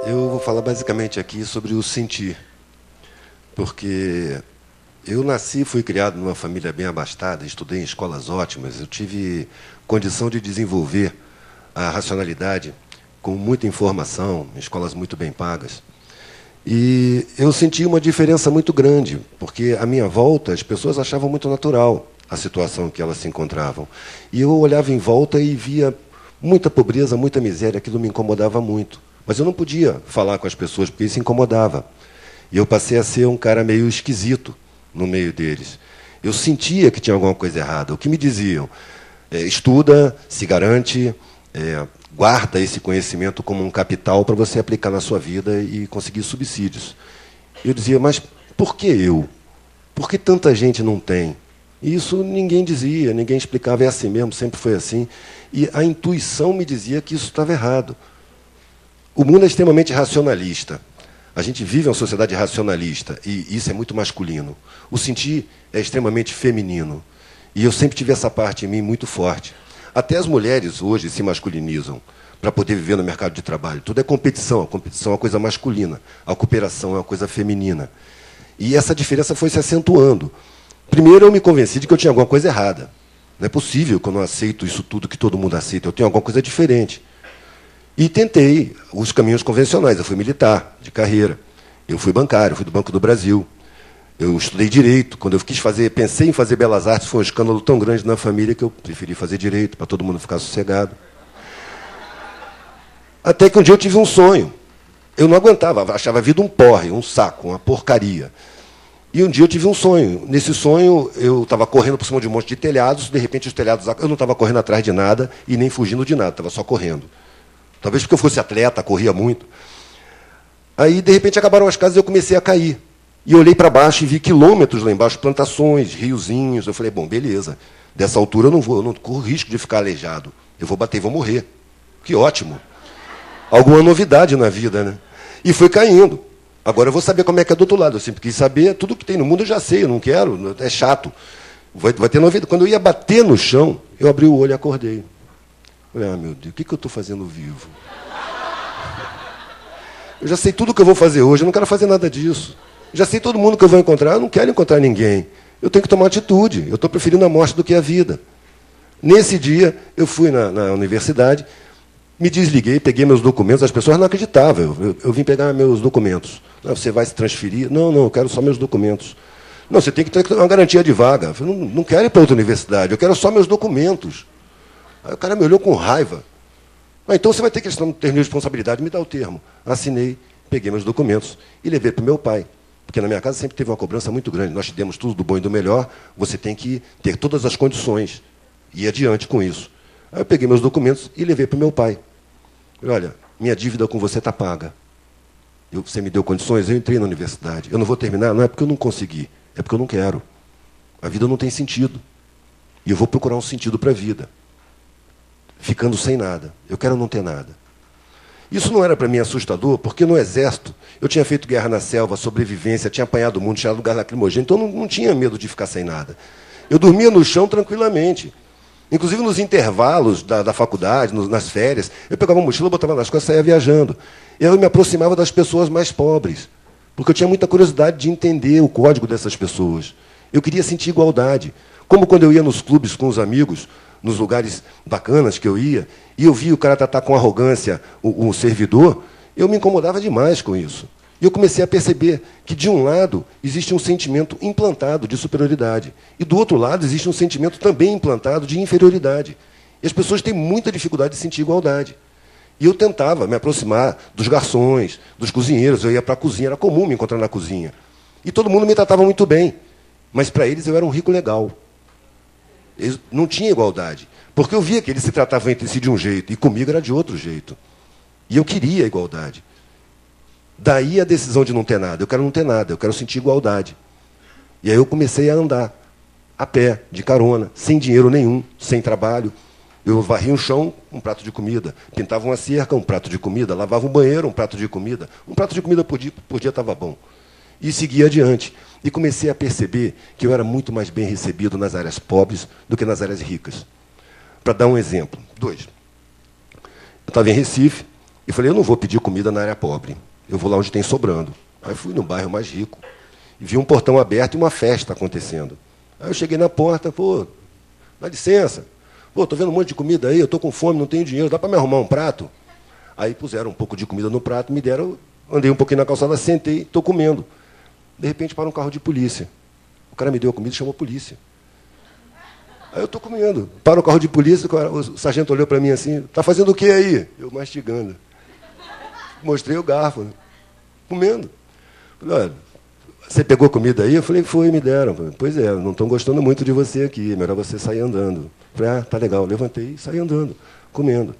Eu vou falar basicamente aqui sobre o sentir, porque eu nasci e fui criado numa família bem abastada, estudei em escolas ótimas, eu tive condição de desenvolver a racionalidade com muita informação, em escolas muito bem pagas. E eu senti uma diferença muito grande, porque à minha volta as pessoas achavam muito natural a situação em que elas se encontravam. E eu olhava em volta e via muita pobreza, muita miséria, aquilo me incomodava muito. Mas eu não podia falar com as pessoas, porque isso incomodava. E eu passei a ser um cara meio esquisito no meio deles. Eu sentia que tinha alguma coisa errada. O que me diziam? Estuda, se garante, guarda esse conhecimento como um capital para você aplicar na sua vida e conseguir subsídios. Eu dizia, mas por que eu? Por que tanta gente não tem? E isso ninguém dizia, ninguém explicava, é assim mesmo, sempre foi assim. E a intuição me dizia que isso estava errado. O mundo é extremamente racionalista. A gente vive uma sociedade racionalista, e isso é muito masculino. O sentir é extremamente feminino. E eu sempre tive essa parte em mim muito forte. Até as mulheres hoje se masculinizam para poder viver no mercado de trabalho. Tudo é competição. A competição é uma coisa masculina. A cooperação é uma coisa feminina. E essa diferença foi se acentuando. Primeiro, eu me convenci de que eu tinha alguma coisa errada. Não é possível que eu não aceito isso tudo que todo mundo aceita. Eu tenho alguma coisa diferente. E tentei os caminhos convencionais. Eu fui militar, de carreira. Eu fui bancário, fui do Banco do Brasil. Eu estudei Direito. Quando eu pensei em fazer Belas Artes, foi um escândalo tão grande na família que eu preferi fazer Direito, para todo mundo ficar sossegado. Até que um dia eu tive um sonho. Eu não aguentava, achava a vida um porre, um saco, uma porcaria. E um dia eu tive um sonho. Nesse sonho, eu estava correndo por cima de um monte de telhados, de repente os telhados... Eu não estava correndo atrás de nada e nem fugindo de nada, estava só correndo. Talvez porque eu fosse atleta, corria muito. Aí, de repente, acabaram as casas e eu comecei a cair. E olhei para baixo e vi quilômetros lá embaixo, plantações, riozinhos. Eu falei, bom, beleza. Dessa altura eu não corro risco de ficar aleijado. Eu vou bater e vou morrer. Que ótimo. Alguma novidade na vida, né? E foi caindo. Agora eu vou saber como é que é do outro lado. Eu sempre quis saber, tudo que tem no mundo eu já sei, eu não quero, é chato. Vai ter novidade. Quando eu ia bater no chão, eu abri o olho e acordei. Falei, meu Deus, o que eu estou fazendo vivo? Eu já sei tudo o que eu vou fazer hoje, eu não quero fazer nada disso. Já sei todo mundo que eu vou encontrar, eu não quero encontrar ninguém. Eu tenho que tomar atitude, eu estou preferindo a morte do que a vida. Nesse dia, eu fui na universidade, me desliguei, peguei meus documentos, as pessoas não acreditavam. Eu vim pegar meus documentos. Não, você vai se transferir? Não, eu quero só meus documentos. Não, você tem que ter uma garantia de vaga. Eu falei, não quero ir para outra universidade, eu quero só meus documentos. Aí o cara me olhou com raiva. Então você vai ter que assinar um termo de responsabilidade, me dá o termo. Assinei, peguei meus documentos e levei para o meu pai. Porque na minha casa sempre teve uma cobrança muito grande. Nós te demos tudo do bom e do melhor, você tem que ter todas as condições e ir adiante com isso. Aí eu peguei meus documentos e levei para o meu pai. Falei, olha, minha dívida com você está paga. Você me deu condições, eu entrei na universidade. Eu não vou terminar, não é porque eu não consegui, é porque eu não quero. A vida não tem sentido. E eu vou procurar um sentido para a vida. Ficando sem nada. Eu quero não ter nada. Isso não era para mim assustador, porque no Exército eu tinha feito guerra na selva, sobrevivência, tinha apanhado o mundo, tirado do gás lacrimogêneo, então eu não tinha medo de ficar sem nada. Eu dormia no chão tranquilamente. Inclusive nos intervalos da faculdade, nas férias, eu pegava uma mochila, botava nas costas e saía viajando. Eu me aproximava das pessoas mais pobres, porque eu tinha muita curiosidade de entender o código dessas pessoas. Eu queria sentir igualdade. Como quando eu ia nos clubes com os amigos, nos lugares bacanas que eu ia, e eu via o cara tratar com arrogância o servidor, eu me incomodava demais com isso. E eu comecei a perceber que, de um lado, existe um sentimento implantado de superioridade, e, do outro lado, existe um sentimento também implantado de inferioridade. E as pessoas têm muita dificuldade de sentir igualdade. E eu tentava me aproximar dos garçons, dos cozinheiros, eu ia para a cozinha, era comum me encontrar na cozinha. E todo mundo me tratava muito bem, mas, para eles, eu era um rico legal. Eles não tinham igualdade, porque eu via que eles se tratavam entre si de um jeito, e comigo era de outro jeito. E eu queria igualdade. Daí a decisão de não ter nada. Eu quero não ter nada, eu quero sentir igualdade. E aí eu comecei a andar, a pé, de carona, sem dinheiro nenhum, sem trabalho. Eu varria um chão, um prato de comida. Pintava uma cerca, um prato de comida. Lavava um banheiro, um prato de comida. Um prato de comida por dia estava bom. E seguia adiante. E comecei a perceber que eu era muito mais bem recebido nas áreas pobres do que nas áreas ricas. Para dar um exemplo. 2. Eu estava em Recife, E falei, eu não vou pedir comida na área pobre. Eu vou lá onde tem sobrando. Aí fui no bairro mais rico. E vi um portão aberto e uma festa acontecendo. Aí eu cheguei na porta, pô, dá licença. Pô, tô vendo um monte de comida aí, eu tô com fome, não tenho dinheiro, dá para me arrumar um prato? Aí puseram um pouco de comida no prato, me deram, andei um pouquinho na calçada, sentei, estou comendo. De repente, para um carro de polícia. O cara me deu a comida e chamou a polícia. Aí eu estou comendo. Para o carro de polícia, o sargento olhou para mim assim, está fazendo o que aí? Eu mastigando. Mostrei o garfo, né? Comendo. Falei, olha, você pegou comida aí? Eu falei, foi, me deram. Falei, pois é, não estão gostando muito de você aqui, é melhor você sair andando. Falei, ah, tá legal. Levantei e saí andando, comendo.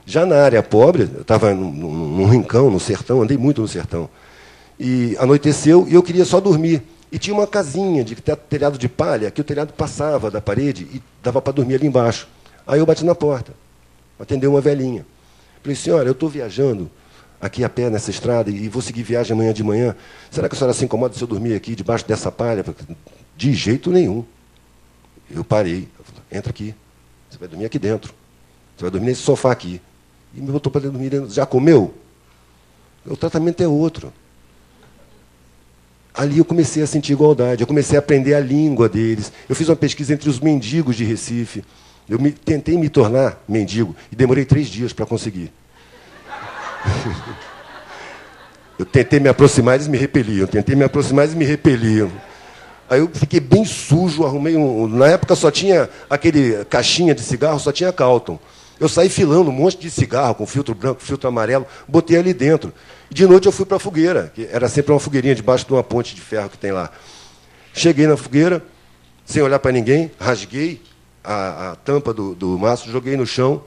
Já na área pobre, eu estava num rincão, no sertão, andei muito no sertão. E anoiteceu e eu queria só dormir. E tinha uma casinha de telhado de palha, que o telhado passava da parede e dava para dormir ali embaixo. Aí eu bati na porta, atendeu uma velhinha. Falei, senhora, eu estou viajando aqui a pé nessa estrada e vou seguir viagem amanhã de manhã. Será que a senhora se incomoda se eu dormir aqui debaixo dessa palha? De jeito nenhum. Eu parei. Eu falei, entra aqui. Você vai dormir aqui dentro. Você vai dormir nesse sofá aqui. E me botou para dormir dentro. Já comeu? O tratamento é outro. Ali eu comecei a sentir igualdade, eu comecei a aprender a língua deles. Eu fiz uma pesquisa entre os mendigos de Recife. Eu tentei me tornar mendigo e demorei 3 dias para conseguir. Eu tentei me aproximar, eles me repeliam. Tentei me aproximar, eles me repeliam. Aí eu fiquei bem sujo, arrumei Na época só tinha aquele caixinha de cigarro, só tinha Calton. Eu saí filando um monte de cigarro, com filtro branco, filtro amarelo, botei ali dentro. E de noite eu fui para a fogueira, que era sempre uma fogueirinha debaixo de uma ponte de ferro que tem lá. Cheguei na fogueira, sem olhar para ninguém, rasguei a tampa do maço, joguei no chão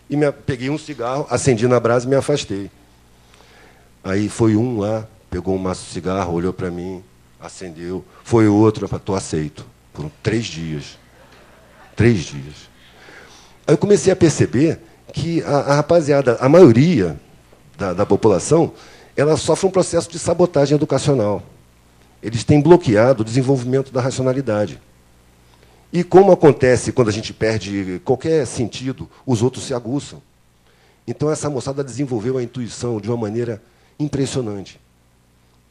e peguei um cigarro, acendi na brasa e me afastei. Aí foi um lá, pegou um maço de cigarro, olhou para mim, acendeu. Foi outro, estou aceito. Foram 3 dias. 3 dias. Aí eu comecei a perceber que a rapaziada, a maioria da população, ela sofre um processo de sabotagem educacional. Eles têm bloqueado o desenvolvimento da racionalidade. E como acontece quando a gente perde qualquer sentido, os outros se aguçam. Então essa moçada desenvolveu a intuição de uma maneira impressionante.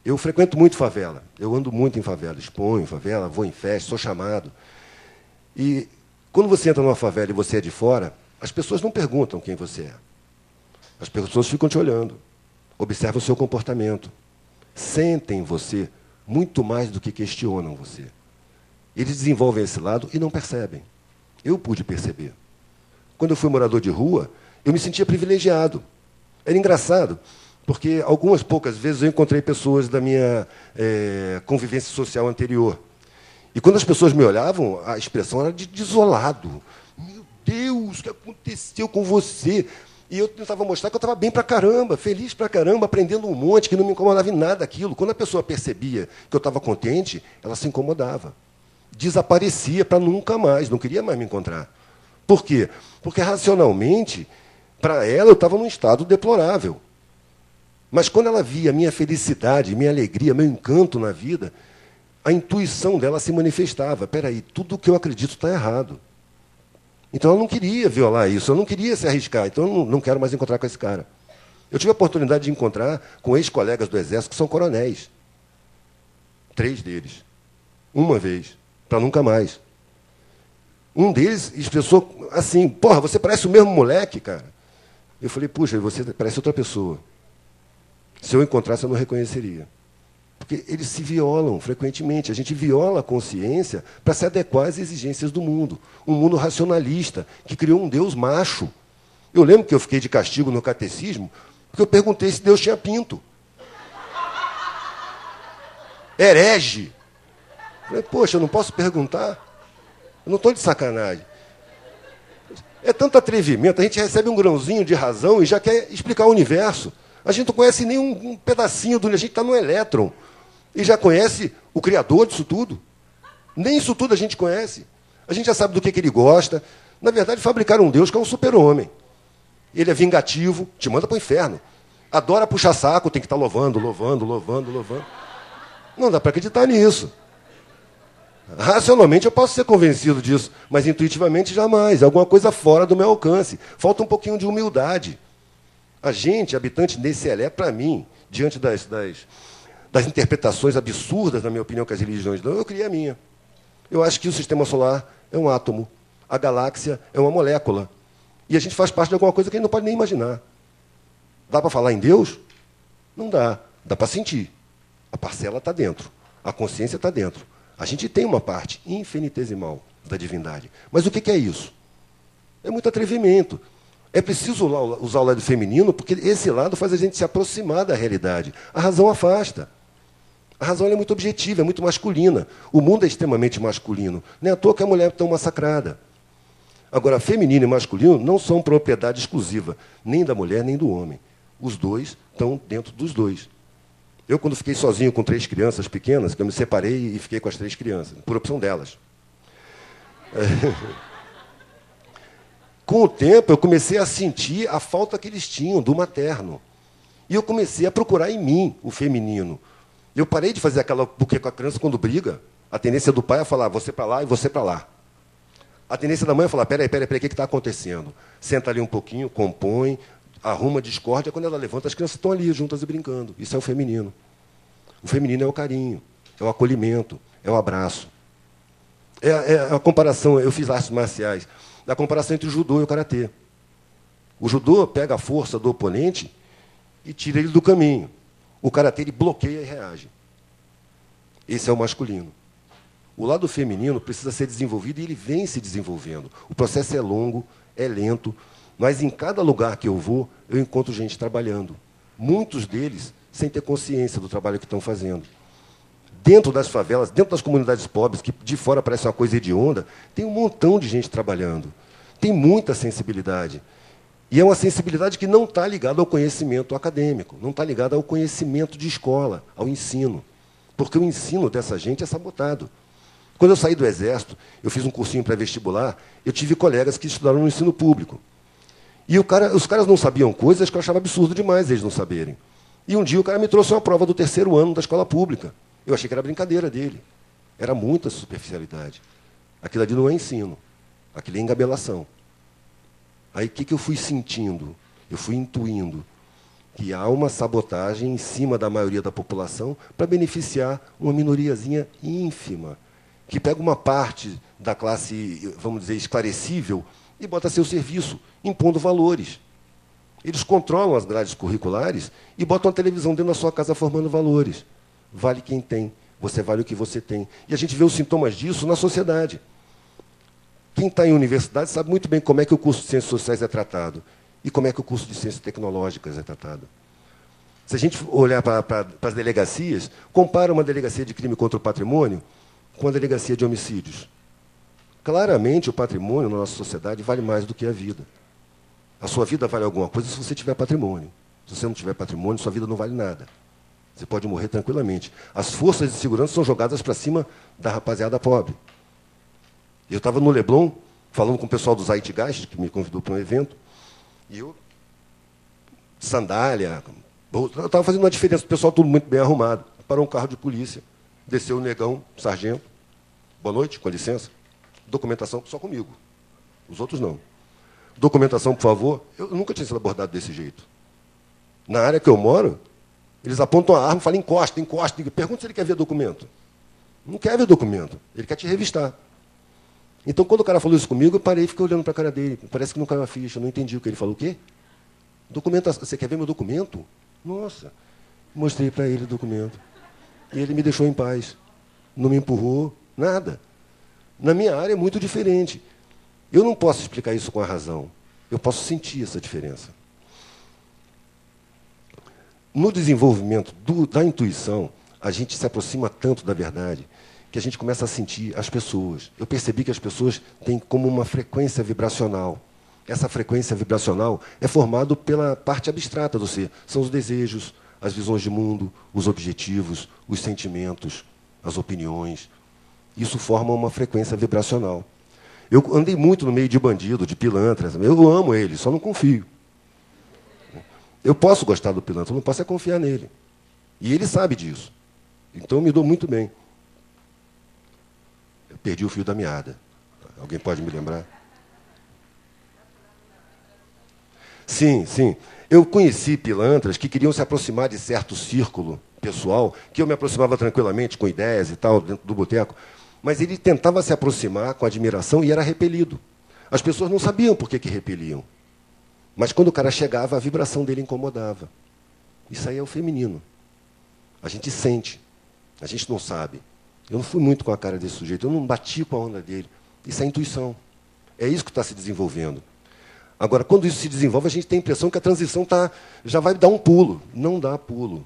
Eu frequento muito favela, eu ando muito em favela, exponho em favela, vou em festa, sou chamado. E quando você entra numa favela e você é de fora, as pessoas não perguntam quem você é. As pessoas ficam te olhando, observam o seu comportamento, sentem você muito mais do que questionam você. Eles desenvolvem esse lado e não percebem. Eu pude perceber. Quando eu fui morador de rua, eu me sentia privilegiado. Era engraçado, porque algumas poucas vezes eu encontrei pessoas da minha convivência social anterior. E quando as pessoas me olhavam, a expressão era de desolado. Meu Deus, o que aconteceu com você? E eu tentava mostrar que eu estava bem pra caramba, feliz pra caramba, aprendendo um monte, que não me incomodava em nada aquilo. Quando a pessoa percebia que eu estava contente, ela se incomodava. Desaparecia para nunca mais, não queria mais me encontrar. Por quê? Porque, racionalmente, para ela, eu estava num estado deplorável. Mas, quando ela via a minha felicidade, minha alegria, meu encanto na vida, a intuição dela se manifestava. Espera aí, tudo o que eu acredito está errado. Então, ela não queria violar isso, eu não queria se arriscar, então eu não quero mais encontrar com esse cara. Eu tive a oportunidade de encontrar com ex-colegas do Exército que são coronéis. 3 deles. Uma vez, para nunca mais. Um deles expressou assim, porra, você parece o mesmo moleque, cara. Eu falei, puxa, você parece outra pessoa. Se eu encontrasse, eu não reconheceria. Porque eles se violam frequentemente. A gente viola a consciência para se adequar às exigências do mundo. Um mundo racionalista, que criou um Deus macho. Eu lembro que eu fiquei de castigo no catecismo, porque eu perguntei se Deus tinha pinto. Herege. Eu falei, poxa, eu não posso perguntar? Eu não estou de sacanagem. É tanto atrevimento, a gente recebe um grãozinho de razão e já quer explicar o universo. A gente não conhece nem um pedacinho do universo, a gente está no elétron. E já conhece o Criador disso tudo. Nem isso tudo a gente conhece. A gente já sabe do que ele gosta. Na verdade, fabricaram um Deus que é um super-homem. Ele é vingativo, te manda para o inferno. Adora puxar saco, tem que estar louvando, louvando, louvando, louvando. Não dá para acreditar nisso. Racionalmente eu posso ser convencido disso, mas intuitivamente jamais. É alguma coisa fora do meu alcance. Falta um pouquinho de humildade. A gente, habitante desse elé, para mim, diante das interpretações absurdas, na minha opinião, que as religiões dão, eu criei a minha. Eu acho que o sistema solar é um átomo, a galáxia é uma molécula. E a gente faz parte de alguma coisa que a gente não pode nem imaginar. Dá para falar em Deus? Não dá. Dá para sentir. A parcela está dentro. A consciência está dentro. A gente tem uma parte infinitesimal da divindade. Mas o que é isso? É muito atrevimento. É preciso usar o lado feminino, porque esse lado faz a gente se aproximar da realidade. A razão afasta. A razão é muito objetiva, é muito masculina. O mundo é extremamente masculino. Nem à toa que a mulher é tão massacrada. Agora, feminino e masculino não são propriedade exclusiva, nem da mulher, nem do homem. Os dois estão dentro dos dois. Eu, quando fiquei sozinho com 3 crianças pequenas, que eu me separei e fiquei com as 3 crianças, por opção delas. Com o tempo, eu comecei a sentir a falta que eles tinham do materno. E eu comecei a procurar em mim o feminino. Eu parei de fazer aquela... Porque com a criança, quando briga, a tendência do pai é falar, você para lá e você para lá. A tendência da mãe é falar, peraí, o que está acontecendo? Senta ali um pouquinho, compõe, arruma a discórdia. Quando ela levanta, as crianças estão ali juntas e brincando. Isso é o feminino. O feminino é o carinho, é o acolhimento, é o abraço. É a comparação, eu fiz artes marciais, a comparação entre o judô e o karatê. O judô pega a força do oponente e tira ele do caminho. O karatê ele bloqueia e reage. Esse é o masculino. O lado feminino precisa ser desenvolvido e ele vem se desenvolvendo. O processo é longo, é lento, mas em cada lugar que eu vou, eu encontro gente trabalhando. Muitos deles sem ter consciência do trabalho que estão fazendo. Dentro das favelas, dentro das comunidades pobres, que de fora parece uma coisa hedionda, tem um montão de gente trabalhando. Tem muita sensibilidade. E é uma sensibilidade que não está ligada ao conhecimento acadêmico, não está ligada ao conhecimento de escola, ao ensino. Porque o ensino dessa gente é sabotado. Quando eu saí do Exército, eu fiz um cursinho pré-vestibular, eu tive colegas que estudaram no ensino público. E os caras não sabiam coisas que eu achava absurdo demais eles não saberem. E um dia o cara me trouxe uma prova do 3º ano da escola pública. Eu achei que era brincadeira dele. Era muita superficialidade. Aquilo ali não é ensino. Aquilo é engabelação. Aí o que eu fui sentindo? Eu fui intuindo que há uma sabotagem em cima da maioria da população para beneficiar uma minoriazinha ínfima, que pega uma parte da classe, vamos dizer, esclarecível e bota a seu serviço, impondo valores. Eles controlam as grades curriculares e botam a televisão dentro da sua casa formando valores. Vale quem tem, você vale o que você tem. E a gente vê os sintomas disso na sociedade. Quem está em universidade sabe muito bem como é que o curso de Ciências Sociais é tratado e como é que o curso de Ciências Tecnológicas é tratado. Se a gente olhar para as delegacias, compara uma delegacia de crime contra o patrimônio com a delegacia de homicídios. Claramente, o patrimônio na nossa sociedade vale mais do que a vida. A sua vida vale alguma coisa se você tiver patrimônio. Se você não tiver patrimônio, sua vida não vale nada. Você pode morrer tranquilamente. As forças de segurança são jogadas para cima da rapaziada pobre. Eu estava no Leblon, falando com o pessoal do Zeitgeist, que me convidou para um evento, e eu, sandália, eu estava fazendo uma diferença, o pessoal tudo muito bem arrumado. Parou um carro de polícia, desceu o negão, sargento, boa noite, com licença, documentação só comigo, os outros não. Documentação, por favor. Eu nunca tinha sido abordado desse jeito. Na área que eu moro, eles apontam a arma e falam, encosta, encosta. Pergunta se ele quer ver documento. Não quer ver documento, ele quer te revistar. Então, quando o cara falou isso comigo, eu parei e fiquei olhando para a cara dele. Parece que não caiu a ficha, eu não entendi o que ele falou. O quê? Documentação. Você quer ver meu documento? Nossa. Mostrei para ele o documento. E ele me deixou em paz. Não me empurrou, nada. Na minha área é muito diferente. Eu não posso explicar isso com a razão. Eu posso sentir essa diferença. No desenvolvimento da intuição, a gente se aproxima tanto da verdade que a gente começa a sentir as pessoas. Eu percebi que as pessoas têm como uma frequência vibracional. Essa frequência vibracional é formada pela parte abstrata do ser. São os desejos, as visões de mundo, os objetivos, os sentimentos, as opiniões. Isso forma uma frequência vibracional. Eu andei muito no meio de bandido, de pilantras. Eu amo ele, só não confio. Eu posso gostar do pilantra, não posso é confiar nele. E ele sabe disso. Então eu me dou muito bem. Eu perdi o fio da meada. Alguém pode me lembrar? Sim, sim. Eu conheci pilantras que queriam se aproximar de certo círculo pessoal, que eu me aproximava tranquilamente com ideias e tal, dentro do boteco, mas ele tentava se aproximar com admiração e era repelido. As pessoas não sabiam por que repeliam. Mas quando o cara chegava, a vibração dele incomodava. Isso aí é o feminino. A gente sente, a gente não sabe. Eu não fui muito com a cara desse sujeito, eu não bati com a onda dele. Isso é intuição. É isso que está se desenvolvendo. Agora, quando isso se desenvolve, a gente tem a impressão que a transição já vai dar um pulo. Não dá pulo.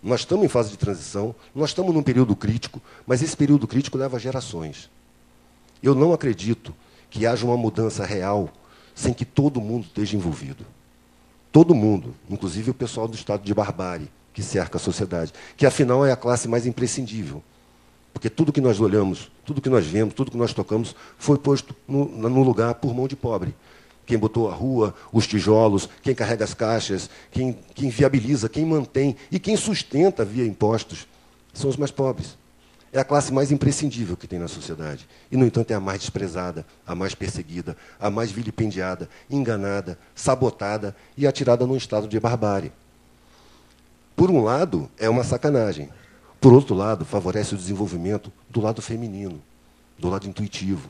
Nós estamos em fase de transição, nós estamos num período crítico, mas esse período crítico leva gerações. Eu não acredito que haja uma mudança real sem que todo mundo esteja envolvido. Todo mundo, inclusive o pessoal do estado de barbárie, que cerca a sociedade, que afinal é a classe mais imprescindível. Porque tudo que nós olhamos, tudo que nós vemos, tudo que nós tocamos, foi posto no lugar por mão de pobre. Quem botou a rua, os tijolos, quem carrega as caixas, quem viabiliza, quem mantém e quem sustenta via impostos, são os mais pobres. É a classe mais imprescindível que tem na sociedade. E, no entanto, é a mais desprezada, a mais perseguida, a mais vilipendiada, enganada, sabotada e atirada num estado de barbárie. Por um lado, é uma sacanagem. Por outro lado, favorece o desenvolvimento do lado feminino, do lado intuitivo,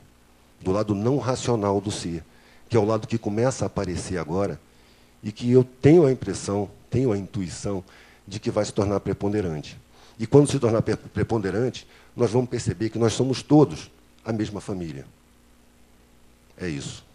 do lado não racional do ser, que é o lado que começa a aparecer agora e que eu tenho a impressão, tenho a intuição de que vai se tornar preponderante. E quando se tornar preponderante, nós vamos perceber que nós somos todos a mesma família. É isso.